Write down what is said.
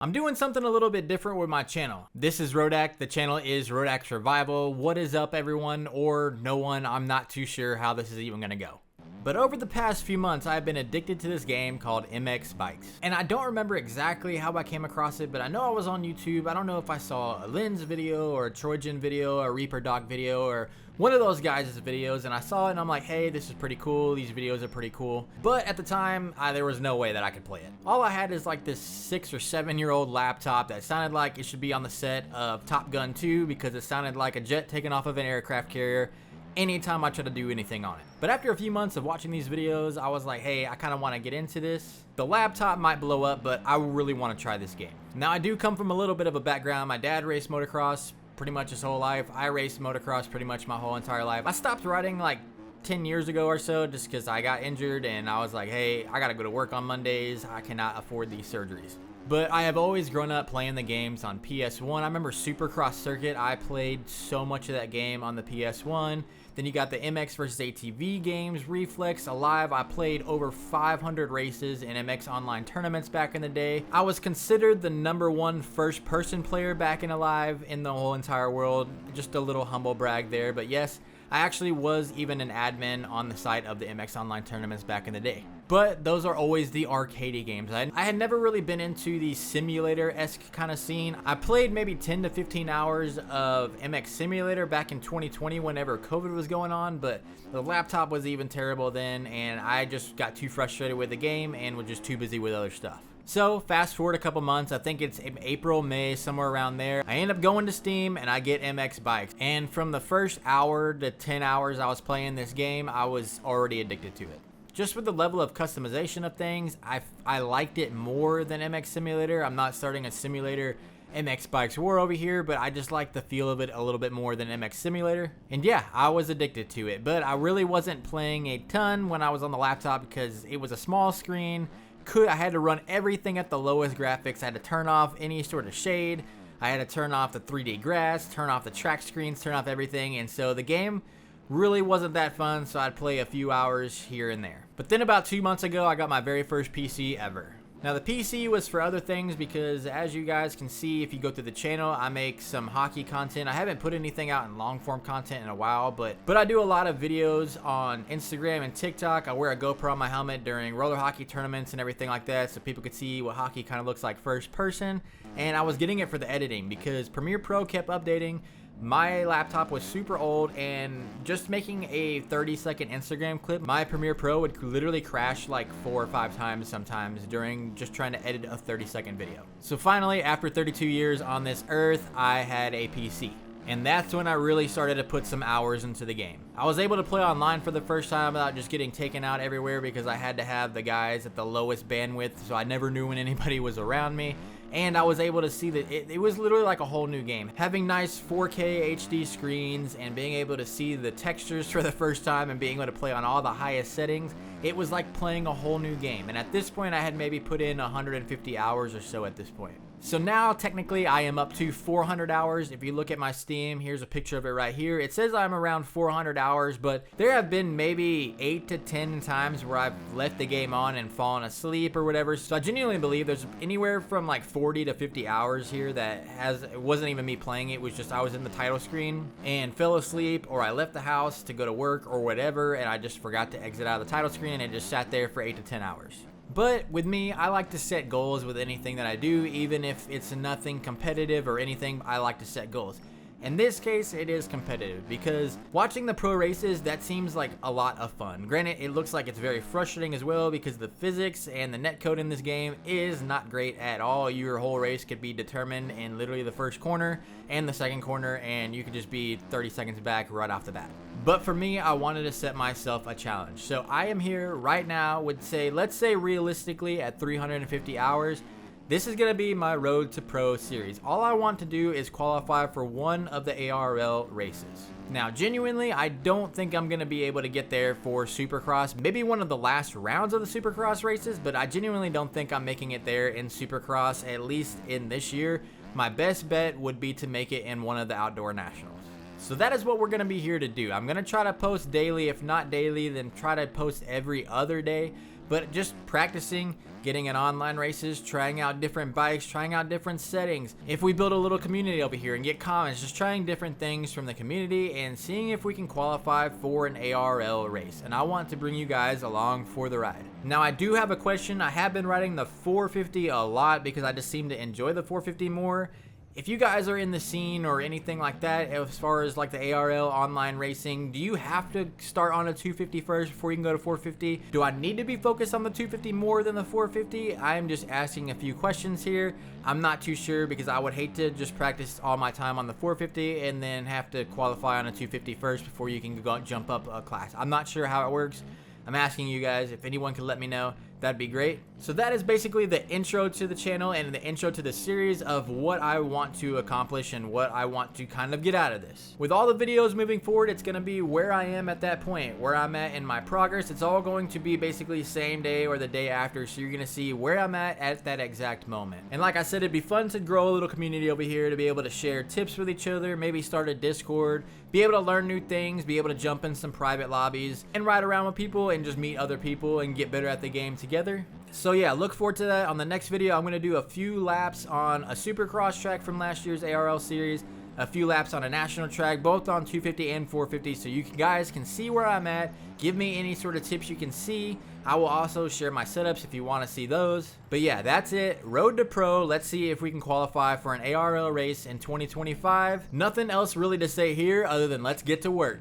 I'm doing something a little bit different with my channel. This is Rodak. The channel is Rodak Survival. What is up, everyone, or no one? I'm not too sure how this is even gonna go. But over the past few months, I've been addicted to this game called MX Bikes. And I don't remember exactly how I came across it, but I know I was on YouTube. I don't know if I saw a Lynn's video or a Trojan video or a Reaper Doc video or one of those guys' videos, and I saw it and I'm like, hey, this is pretty cool. These videos are pretty cool. But at the time, there was no way that I could play it. All I had is like this 6 or 7-year-old laptop that sounded like it should be on the set of Top Gun 2 because it sounded like a jet taken off of an aircraft carrier anytime I try to do anything on it. But after a few months of watching these videos, I was like, hey, I kind of want to get into this. The laptop might blow up, but I really want to try this game. Now, I do come from a little bit of a background. My dad raced motocross pretty much his whole life. I raced motocross pretty much my whole entire life. I stopped riding like 10 years ago or so just because I got injured and I was like, hey, I got to go to work on Mondays. I cannot afford these surgeries. But I have always grown up playing the games on PS1. I remember Supercross Circuit. I played so much of that game on the PS1. Then you got the MX versus ATV games, Reflex, Alive. I played over 500 races in MX online tournaments back in the day. I was considered the #1 first-person player back in Alive in the whole entire world. Just a little humble brag there, but yes, I actually was even an admin on the site of the MX Online tournaments back in the day. But those are always the arcadey games. I had never really been into the simulator-esque kind of scene. I played maybe 10 to 15 hours of MX Simulator back in 2020 whenever COVID was going on, but the laptop was even terrible then, and I just got too frustrated with the game and was just too busy with other stuff. So fast forward a couple months, I think it's April, May, somewhere around there. I end up going to Steam and I get MX Bikes. And from the first hour to 10 hours I was playing this game, I was already addicted to it. Just with the level of customization of things, I liked it more than MX Simulator. I'm not starting a simulator MX Bikes war over here, but I just like the feel of it a little bit more than MX Simulator. And yeah, I was addicted to it, but I really wasn't playing a ton when I was on the laptop because it was a small screen. I had to run everything at the lowest graphics. I had to turn off any sort of shade. I had to turn off the 3D grass, turn off the track screens, turn off everything. And so the game really wasn't that fun, so I'd play a few hours here and there. But then about 2 months ago, I got my very first PC ever. Now the PC was for other things because as you guys can see, if you go through the channel, I make some hockey content. I haven't put anything out in long form content in a while, but I do a lot of videos on Instagram and TikTok. I wear a GoPro on my helmet during roller hockey tournaments and everything like that so people could see what hockey kind of looks like first person. And I was getting it for the editing because Premiere Pro kept updating. My laptop was super old, and just making a 30-second Instagram clip, my Premiere Pro would literally crash like 4 or 5 times sometimes during just trying to edit a 30-second video. So finally, after 32 years on this earth, I had a PC. And that's when I really started to put some hours into the game. I was able to play online for the first time without just getting taken out everywhere because I had to have the guys at the lowest bandwidth, so I never knew when anybody was around me. And I was able to see that it was literally like a whole new game. Having nice 4K HD screens and being able to see the textures for the first time and being able to play on all the highest settings, it was like playing a whole new game. And at this point, I had maybe put in 150 hours or so at this point. So now, technically, I am up to 400 hours. If you look at my Steam, here's a picture of it right here. It says I'm around 400 hours, but there have been maybe 8 to 10 times where I've left the game on and fallen asleep or whatever. So I genuinely believe there's anywhere from like 40 to 50 hours here that it wasn't even me playing. It was just I was in the title screen and fell asleep, or I left the house to go to work or whatever, and I just forgot to exit out of the title screen and it just sat there for 8 to 10 hours. But with me, I like to set goals with anything that I do, even if it's nothing competitive or anything. I like to set goals. In this case, it is competitive because watching the pro races, that seems like a lot of fun. Granted, it looks like it's very frustrating as well because the physics and the netcode in this game is not great at all. Your whole race could be determined in literally the first corner and the second corner, and you could just be 30 seconds back right off the bat. But for me, I wanted to set myself a challenge. So I am here right now with let's say realistically at 350 hours. This is going to be my Road to Pro series. All I want to do is qualify for one of the ARL races. Now, genuinely, I don't think I'm going to be able to get there for Supercross. Maybe one of the last rounds of the Supercross races, but I genuinely don't think I'm making it there in Supercross, at least in this year. My best bet would be to make it in one of the outdoor nationals. So that is what we're going to be here to do. I'm going to try to post daily. If not daily, then try to post every other day. but just practicing, getting in online races, trying out different bikes, trying out different settings. If we build a little community over here and get comments, just trying different things from the community and seeing if we can qualify for an ARL race. And I want to bring you guys along for the ride. Now, I do have a question. I have been riding the 450 a lot because I just seem to enjoy the 450 more. If you guys are in the scene or anything like that, as far as like the ARL online racing, do you have to start on a 250 first before you can go to 450? Do I need to be focused on the 250 more than the 450? I'm just asking a few questions here. I'm not too sure because I would hate to just practice all my time on the 450 and then have to qualify on a 250 first before you can go jump up a class. I'm not sure how it works. I'm asking you guys. If anyone could let me know, that'd be great. So that is basically the intro to the channel and the intro to the series of what I want to accomplish and what I want to kind of get out of this. With all the videos moving forward, it's going to be where I am at that point, where I'm at in my progress. It's all going to be basically same day or the day after, so you're going to see where I'm at that exact moment. And like I said, it'd be fun to grow a little community over here, to be able to share tips with each other, maybe start a Discord, be able to learn new things, be able to jump in some private lobbies and ride around with people and just meet other people and get better at the game together. So yeah, look forward to that. On the next video, I'm going to do a few laps on a supercross track from last year's ARL series, a few laps on a national track, both on 250 and 450, so you guys can see where I'm at. Give me any sort of tips you can see. I will also share my setups if you want to see those. But yeah, that's it. Road to Pro. Let's see if we can qualify for an ARL race in 2025. Nothing else really to say here other than let's get to work.